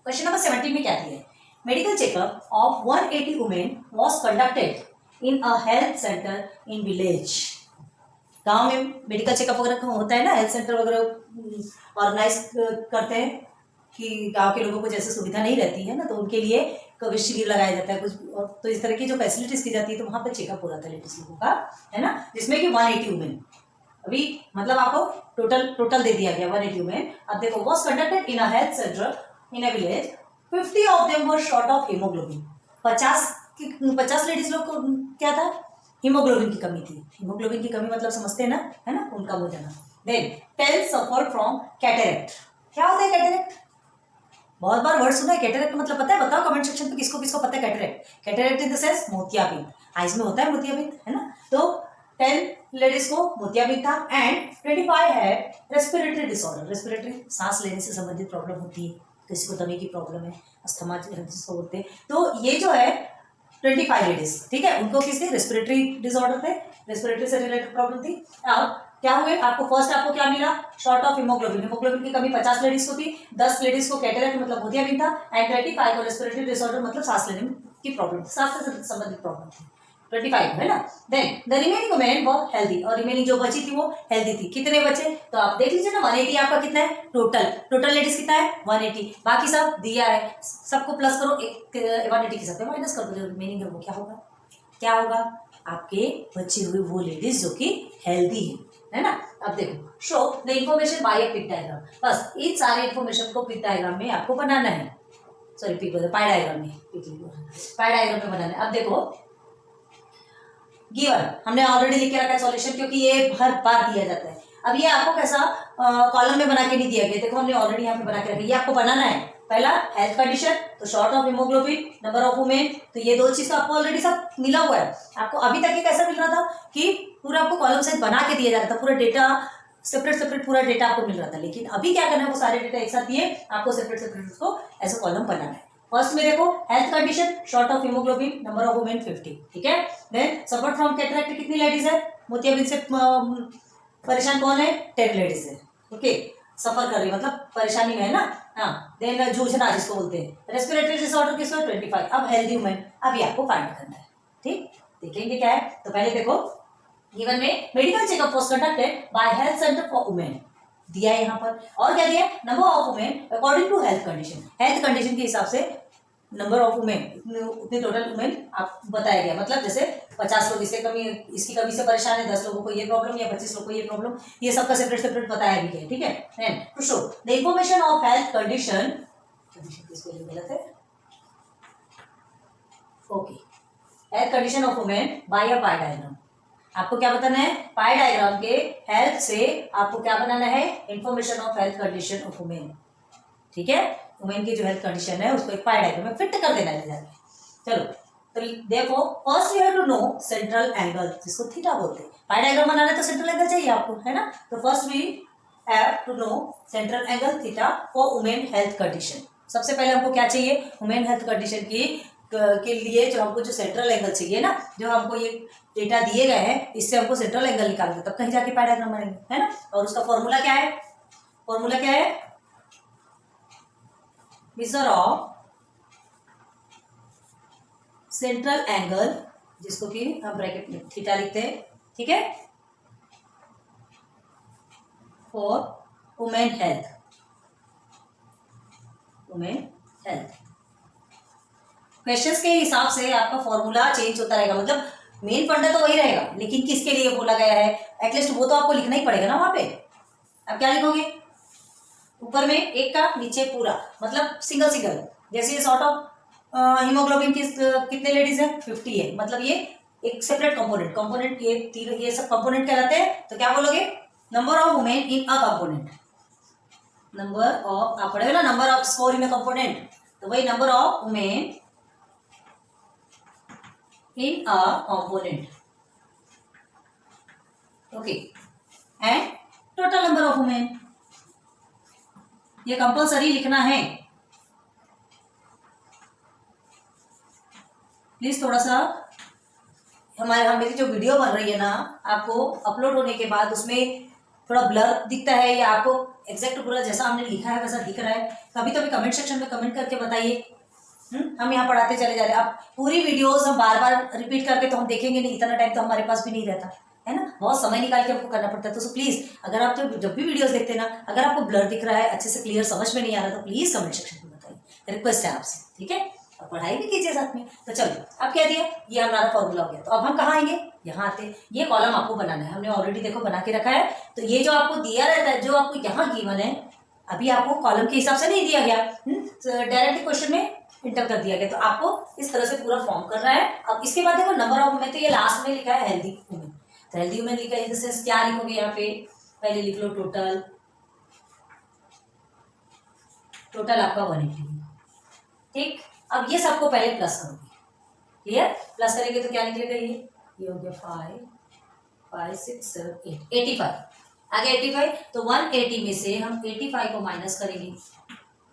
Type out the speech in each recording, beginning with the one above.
Question number 17 में क्या दिया है? Medical checkup of 180 women was conducted in a health centre in village. गांव में मेडिकल चेकअप वगैरह होता है ना, हेल्थ सेंटर वगैरह ऑर्गेनाइज करते हैं कि गांव के लोगों को जैसे सुविधा नहीं रहती है ना, तो उनके लिए कभी शिविर लगाया जाता है कुछ, तो इस तरह की जो फैसिलिटीज की जाती है, तो वहाँ पे चेकअप हो रहा था लेडीज लोगों का, है ना, जिसमें कि 180 वुमेन, अभी मतलब आपको टोटल दे दिया गया 180 वुमेन। अब देखो, was conducted in a health centre in a village, 50 of them were short of haemoglobin. 50 ladies लोग को क्या था? हीमोग्लोबिन की कमी थी। हीमोग्लोबिन की कमी मतलब समझते हैं ना, है ना, उनका हो जाना। Then 10 suffered from cataract. क्या होता है कैटरेक्ट? बहुत बार वर्ड सुना है कैटरेक्ट मतलब पता है? बताओ कमेंट सेक्शन पे किसको किसको पता है cataract. Cataract in the sense मोतियाबिंद, आइज में होता है मोतियाबिंद, है ना। तो 10 लेडीज को मोतियाबिंद था एंड 25 है रेस्पिरेटरी डिसऑर्डर। रेस्पिरेटरी सांस लेने से संबंधित प्रॉब्लम होती है, किसी को दमे की प्रॉब्लम है, अस्थमा जिसको बोलते हैं। तो ये जो है 25 लेडीज, ठीक है, उनको किसके रेस्पिरेटरी डिसऑर्डर थे, रेस्पिरेटरी से रिलेटेड प्रॉब्लम थी। अब क्या हुए? आपको फर्स्ट आपको क्या मिला? Short of haemoglobin. हीमोग्लोबिन की कमी 50 लेडीज को थी, 10 लेडीज को कैटरेक्ट मतलब मोतियाबिंद था एंड 25 को रेस्पिरेटरी डिसऑर्डर मतलब सांस लेने की प्रॉब्लम, सांस से संबंधित प्रॉब्लम थी। 25 है ना। Then the remaining women were healthy, और रिमेनिंग जो बची थी वो हेल्दी थी। कितने बचे? तो आप देख लीजिए ना, 180 आपका कितना है टोटल लेडीज कितना है? 180। बाकी सब दिया है, सबको प्लस करो, 180 के साथ माइनस कर दो, जो रिमेनिंग है वो क्या होगा? क्या होगा? आपके बचे हुए वो लेडीज जो कि हेल्दी है ना। अब देखो, show the information by a pie diagram. बस इन सारे इंफॉर्मेशन को पिक डायग्राम में आपको बनाना है, सॉरी पिक पाई डायग्राम में, पाई डायग्राम में बनाना है। अब देखो, गिवन हमने ऑलरेडी लिख के रखा है सॉल्यूशन, क्योंकि ये हर बार दिया जाता है। अब ये आपको कैसा कॉलम में बना के नहीं दिया गया, देखो हमने ऑलरेडी यहाँ पे बना के रखा है। ये आपको बनाना है, पहला हेल्थ कंडीशन, तो short of haemoglobin, number of women, तो ये दो चीज तो आपको ऑलरेडी सब मिला हुआ है। आपको अभी तक ये कैसा मिल रहा था कि पूरा आपको कॉलम साइज बना के दिया जा रहा था, पूरा डेटा सेपरेट पूरा डेटा आपको मिल रहा था। लेकिन अभी क्या करना है, वो सारे डेटा एक साथ दिए, आपको सेपरेट उसको ऐसे कॉलम बनाना है। फर्स्ट में देखो, health condition, short of haemoglobin, number of women 50, ठीक है। देन सफर फ्रॉम कैटरेक्ट कितनी लेडीज है? मोतियाबिंद से परेशान कौन है? 10 लेडीज है, ओके। सफर कर रही मतलब परेशानी में है ना, हाँ। देन जूझना जिसको बोलते हैं। रेस्पिरेटरी डिसऑर्डर किसको? 25। अब हेल्दी वुमेन, अभी आपको फाइंड करना है, ठीक। देखेंगे क्या है। तो पहले देखो, गिवन में medical checkup was conducted by health centre for women, दिया है यहाँ पर। और क्या दिया? Number of women according to health condition, health condition के हिसाब से नंबर ऑफ वुमेन, उतने टोटल वुमेन आप बताया गया। मतलब जैसे 50 लोग इससे कमी, इसकी कमी से परेशान है, 10 लोगों को ये प्रॉब्लम या 25 लोगों को ये प्रॉब्लम, ये सबका सेपरेट बताया भी गया, ठीक है। Then to show the information of health condition किसके लिए गलत है, okay, health condition of women by a pie diagram. आपको क्या बताना है? पाई डायग्राम के हेल्प से आपको क्या बनाना है? Information of health condition of women, ठीक है। वुमेन की जो हेल्थ कंडीशन है उसको एक पाई डायग्राम में फिट कर देना है जाके। चलो, तो देखो, first you have to know central angle, जिसको थीटा बोलते हैं। पाई डायग्राम बनाना है तो सेंट्रल एंगल चाहिए आपको, है ना। तो first we have to know central angle theta for women health condition. सबसे पहले हमको क्या चाहिए? वुमेन हेल्थ कंडीशन की के लिए जो हमको जो सेंट्रल एंगल चाहिए ना, जो हमको ये डेटा दिए गए हैं, इससे हमको सेंट्रल एंगल निकालना, तब कहीं जाके पाई डायग्राम बनेंगे, है ना। और उसका फॉर्मूला क्या है? फॉर्मूला क्या है? मेजर ऑफ सेंट्रल एंगल, जिसको कि हम ब्रैकेट में थीटा लिखते हैं, ठीक है, for women health, women health. Questions के हिसाब से आपका फॉर्मूला चेंज होता रहेगा, मतलब मेन फंडा तो वही रहेगा, लेकिन किसके लिए बोला गया है एटलीस्ट वो तो आपको लिखना ही पड़ेगा ना वहां पे। अब क्या लिखोगे? ऊपर में एक का, नीचे पूरा, मतलब सिंगल। जैसे ये शॉर्ट ऑफ हीमोग्लोबिन कितने लेडीज है? 50 है, मतलब ये एक सेपरेट कंपोनेंट ये सब कंपोनेंट कहलाते हैं। तो क्या बोलोगे? Number of women in a component, number of, आप पढ़ेगा ना number off score in a component, तो वही number of women in a component, okay, and total number of women, ये कंपलसरी लिखना है। प्लीज थोड़ा सा मेरी जो वीडियो बन रही है ना, आपको अपलोड होने के बाद उसमें थोड़ा ब्लर दिखता है या आपको एग्जैक्ट पूरा जैसा हमने लिखा है वैसा दिख रहा है, कभी तो भी कमेंट सेक्शन में कमेंट करके बताइए। हम यहाँ पढ़ाते चले जा रहे हैं। अब पूरी वीडियोस हम बार बार रिपीट करके तो हम देखेंगे नहीं, इतना टाइम तो हमारे पास भी नहीं रहता है ना, बहुत समय निकाल के हमको करना पड़ता है। तो सो प्लीज अगर आप जब भी वीडियोस देखते हैं ना, अगर आपको ब्लर दिख रहा है, अच्छे से क्लियर समझ में नहीं आ रहा, तो प्लीज कमेंट सेक्शन में बताइए, रिक्वेस्ट है आपसे, ठीक है। और पढ़ाई भी कीजिए साथ में। तो चलो अब क्या दिया, ये हमारा फॉर्मूला हो गया। तो अब हम कहाँ आएंगे, यहाँ आते। ये कॉलम आपको बनाना है, हमने ऑलरेडी देखो बना के रखा है। तो ये जो आपको दिया रहता है, जो आपको यहाँ गिवन है, अभी आपको कॉलम के हिसाब से नहीं दिया गया, डायरेक्टली क्वेश्चन में इंटर कर दिया गया। तो आपको इस तरह से पूरा फॉर्म करना है। अब इसके बाद देखो नंबर ऑफ वुमेन, तो ये लास्ट में लिखा है हेल्दी वुमेन। तो हेल्दी वुमेन लिखा है, इन द सेंस क्या लिखोगे यहाँ पे, पहले लिख लो टोटल, टोटल आपका 180, ठीक। अब ये सबको पहले प्लस करोगे, क्लियर। प्लस करेंगे तो क्या निकलेगा, ये हो गया 5 5 6 7 8 85, आगे 85। तो 180 में से हम 85 को माइनस करेंगे,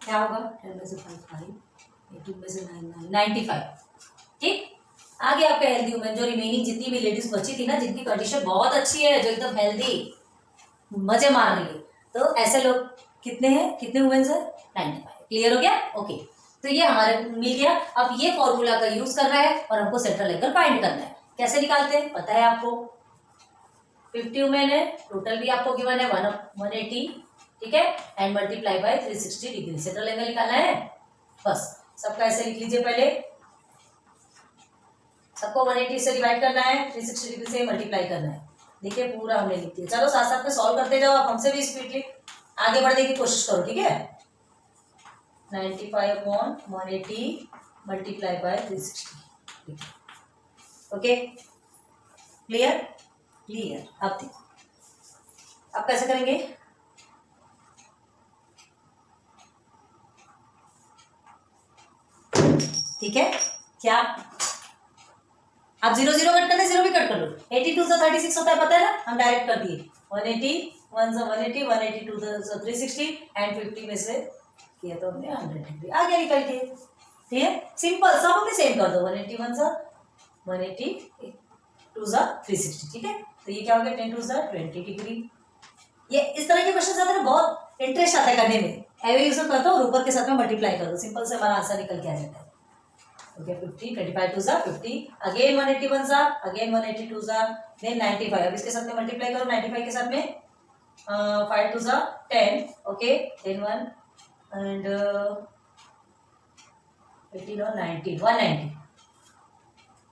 क्या होगा, 10 में से 5 5, 18 में से 9 9 95, ठीक। आगे आपके हेल्दी वुमेन, जो रिमेनिंग जितनी भी लेडीज बची थी ना, जिनकी कंडीशन बहुत अच्छी है, जो एकदम हेल्दी मजे मार रही है, तो ऐसे लोग कितने हैं, कितने वुमेन्स है, 95। क्लियर हो गया, ओके। तो ये हमारे मिल गया। अब ये फॉर्मूला का यूज करना है और हमको सेंट्रल एंगल फाइंड करना है। कैसे निकालते हैं पता है आपको, 50 वुमेन है, टोटल भी आपको गिवन है 180, ठीक है, and multiply by 360 degree, central angle निकालना है। बस सबका ऐसे लिख लीजिए, पहले सबको 180 से डिवाइड करना है, 360 डिग्री से मल्टीप्लाई करना है। देखिए पूरा हमने लिख दिया। चलो साथ साथ में सॉल्व करते जाओ, आप हमसे भी स्पीडली आगे बढ़ने की कोशिश करो, ठीक है। 95 upon 180 multiply by 360, okay, clear clear. अब देखो अब कैसे करेंगे, ठीक है। क्या आप 0 0 कट करना, 0 भी कट कर लो, 82 से 36 होता है, पता है ना, हम डायरेक्ट कर दिए 180 1 से 180 182 से 360 एंड 50 में से किया तो हमने 100 डिग्री, आगे निकल के, ठीक है। सिंपल, सब में सेम कर दो, 181 सा 180 2 सा 360, ठीक है। तो ये क्या हो गया, 10 2 सा 20 डिग्री। ये इस तरह के क्वेश्चन आते हैं, बहुत इंटरेस्ट आता है करने में। एवरी यूज करता हूँ, ऊपर के साथ में मल्टीप्लाई कर दो, सिंपल से हमारा आंसर निकल के आ जाता है। ओके 50 25 2 सा 50, अगेन 181 सा, अगेन 182 सा, देन 95। अब इसके साथ में मल्टीप्लाई करो, 95 के साथ में 5 2 सा 10, ओके, देन 1 एंड 18 और 19 190,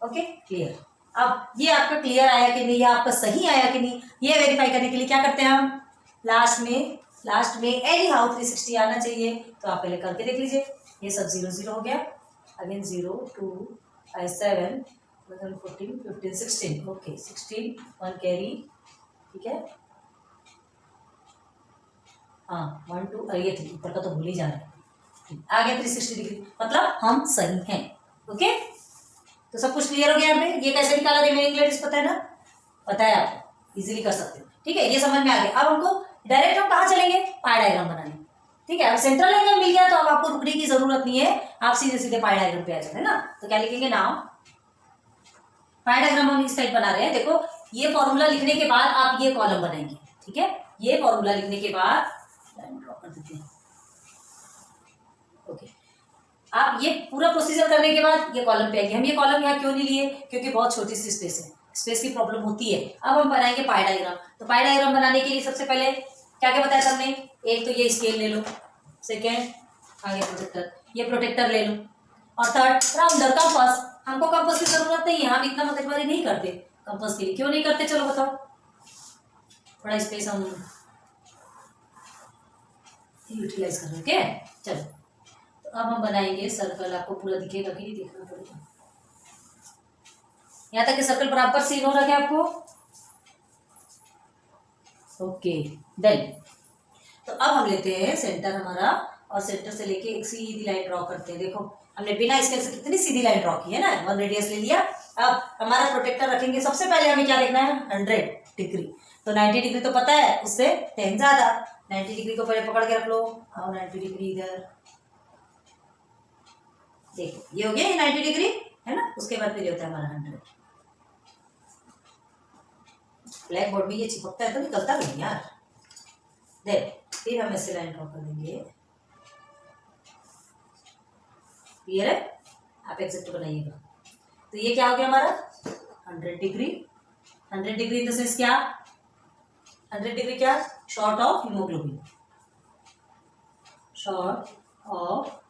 ओके, क्लियर। अब ये आपका क्लियर आया कि नहीं, या आपका सही आया कि नहीं, ये वेरीफाई करने के लिए क्या करते हैं हम, लास्ट में एनी हाउ 360 आना चाहिए। तो आप पहले करके देख लीजिए, ये सब 0 0 हो गया, अगेन 0 2 5 7 14 15 16, ओके 16 1 कैरी, ठीक है, हाँ 1 2 ये थी ऊपर का तो भूल ही जा रहा है, आ गया 360 डिग्री, मतलब हम सही हैं, ओके। तो सब कुछ क्लियर हो गया यहाँ पे। ये कैसे निकाला, रिमेनिंग लेडीज पता है ना, पता है आपको, इजीली कर सकते हो, ठीक है, ये समझ में आ गया। अब हमको डायरेक्ट हम कहाँ चलेंगे, पाई डायग्राम बनाने, ठीक है। अब सेंट्रल एंगल मिल गया तो अब आपको रुकने की जरूरत नहीं है, आप सीधे सीधे पाई डायग्राम पे आ जाते हैं ना। तो क्या लिखेंगे, नाउ पाई डायग्राम हम इस टाइप बना रहे हैं। देखो ये फॉर्मूला लिखने के बाद आप ये कॉलम बनाएंगे, ठीक है। ये फॉर्मूला लिखने के बाद लाइन ड्रॉ कर देते हैं, ओके। आप ये पूरा प्रोसीजर करने के बाद ये कॉलम पे आएंगे। हम ये कॉलम यहाँ क्यों नहीं लिए, क्योंकि बहुत छोटी सी स्पेस है, स्पेस की प्रॉब्लम होती है। अब हम बनाएंगे पाई डायग्राम। तो पाई डायग्राम बनाने के लिए सबसे पहले क्या क्या बताया था हमने, एक तो ये स्केल ले लो, सेकेंड आगे प्रोटेक्टर, ये प्रोटेक्टर ले लो, और थर्ड राउंडर, कंपास। हमको कंपास की जरूरत नहीं है, हम इतना मगजमारी नहीं करते कंपास के लिए। क्यों नहीं करते, चलो बताओ, थोड़ा स्पेस हम यूटिलाइज कर रहे, ओके। चलो तो अब हम बनाएंगे सर्कल, आपको पूरा दिखेगा कि नहीं देखना पड़ेगा। यहाँ तक कि सर्कल बराबर सीन हो रहा है आपको, ओके डन। तो अब हम लेते हैं सेंटर हमारा, और सेंटर से लेके एक सीधी लाइन ड्रॉ करते हैं। देखो हमने बिना स्केल से कितनी सीधी लाइन ड्रॉ की है ना, 1 रेडियस ले लिया। अब हमारा प्रोटेक्टर रखेंगे, सबसे पहले हमें क्या देखना है, 100 डिग्री। तो 90 डिग्री तो पता है, उससे 10 ज्यादा, 90 डिग्री को पहले पकड़ के रख लो, और 90 डिग्री इधर, देखो ये हो गया, ये 90 डिग्री है ना। उसके बाद फिर होता है हमारा 100। ब्लैक बोर्ड में ये चिपकता है तो निकलता नहीं यार। देख फिर हम ऐसे लाइन ड्रॉ कर देंगे, क्लियर है? आप एक्सेप्ट बनाइएगा। तो ये क्या हो गया हमारा 100 degree. 100 degree in the sense क्या, 100 डिग्री क्या, short of haemoglobin, short of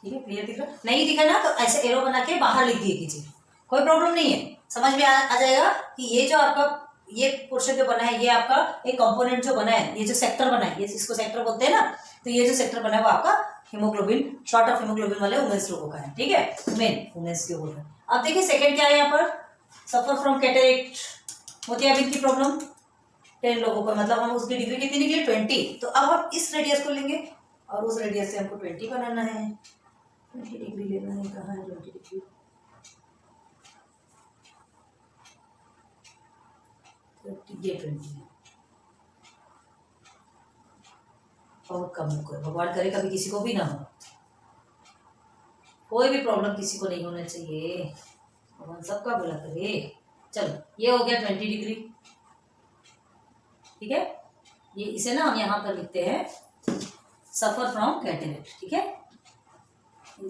ठीक है, क्लियर दिख रहा? नहीं दिखा ना तो ऐसे एरो बना के बाहर लिख दिए कीजिए, कोई प्रॉब्लम नहीं है, समझ में आ जाएगा कि ये जो आपका ये पोर्शन जो बना है ये आपका एक कंपोनेंट जो बना है, ये जो सेक्टर बना है, ये इसको सेक्टर बोलते हैं ना, तो ये जो सेक्टर बना है वो आपका हीमोग्लोबिन, शॉर्ट ऑफ हीमोग्लोबिन वाले वुमेन्स लोगों का है, ठीक है, मेन वुमेन्स के बोल रहे हैं। अब देखिए सेकंड क्या है यहाँ पर, सफर फ्रॉम कैटरेक्ट, मोतियाबिंद की प्रॉब्लम 10 लोगों को, मतलब हम उसकी डिग्री कितनी निकली 20। तो अब हम इस रेडियस को लेंगे और उस रेडियस से हमको 20 बनाना है, 20 डिग्री लेना है, कहाँ है 20 डिग्री, 20 बहुत कम हो, भगवान करे कभी किसी को भी ना हो, कोई भी प्रॉब्लम किसी को नहीं होना चाहिए, भगवान सबका भला करे। चलो ये हो गया 20 डिग्री, ठीक है, ये इसे ना हम यहाँ पर लिखते हैं सफर फ्रॉम कैटरेक्ट, ठीक है,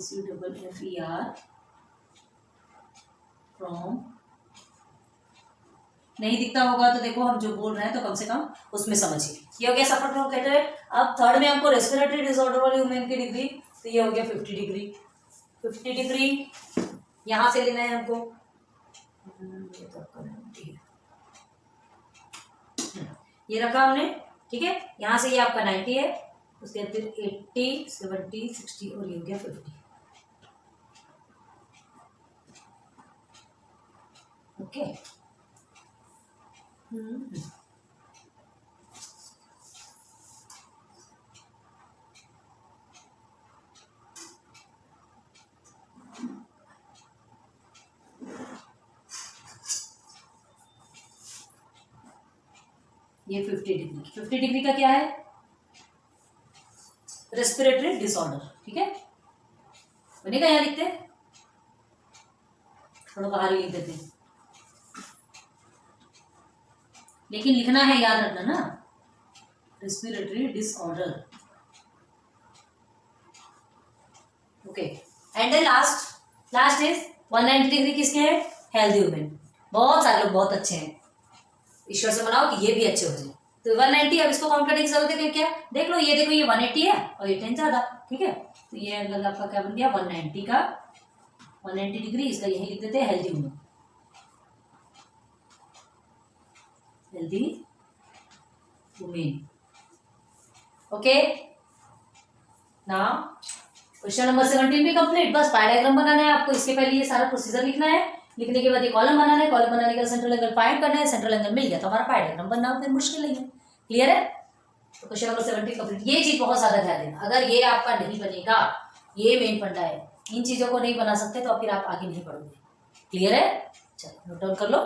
SUFFER फ्रॉम, नहीं दिखता होगा तो देखो हम जो बोल रहे हैं तो कम से कम उसमें समझिए। ये हो गया सफर फ्रॉम कैटरेक्ट। अब थर्ड में हमको रेस्पिरेटरी डिसऑर्डर वाली वुमेन की डिग्री, तो ये हो गया 50 डिग्री। 50 डिग्री यहां से लेना है हमको, ये तो आपका 90 है, ये रखा हमने, ठीक है, यहां से ये आपका 90 है, उसके बाद फिर 80, 70, 60 और ये हो गया 50, ओके। ये 50 डिग्री, 50 डिग्री का क्या है, रेस्पिरेटरी डिसऑर्डर, ठीक है, बनेगा, यहाँ लिखते हैं, थोड़ा बाहर ही लिख देते हैं, लेकिन लिखना है, याद रखना ना, respiratory disorder, okay. And then last is 190 degree किसके है, हेल्दी वुमेन, बहुत सारे लोग बहुत अच्छे हैं, ईश्वर से मनाओ कि ये भी अच्छे हो जाए। तो 190, अब इसको काउंट करने की जरूरत है क्या, देख लो, ये देखो ये 180 है और ये 10 ज्यादा, ठीक है, तो ये एंगल आपका क्या बन गया 190 का, 190 डिग्री, इसका यही लिख देते हैं healthy women, healthy women, okay. Now question number 17 भी कंप्लीट, बस पाई डायग्राम बनाना है आपको, इसके पहले ये सारा प्रोसीजर लिखना है, लिखने के बाद ये कॉलम बनाना है, कॉलम बनाने के बाद सेंट्रल एंगल फाइंड करना है, सेंट्रल एंगल मिल गया तो हमारा पाई डायग्राम बनना फिर मुश्किल नहीं है, क्लियर है। तो क्वेश्चन नंबर 17 कंप्लीट। ये चीज बहुत ज्यादा ध्यान देना, अगर ये आपका नहीं बनेगा, ये मेन फंडा है, इन चीजों को नहीं बना सकते तो फिर आप आगे नहीं बढ़ोगे, क्लियर है। चलो नोट डाउन कर लो।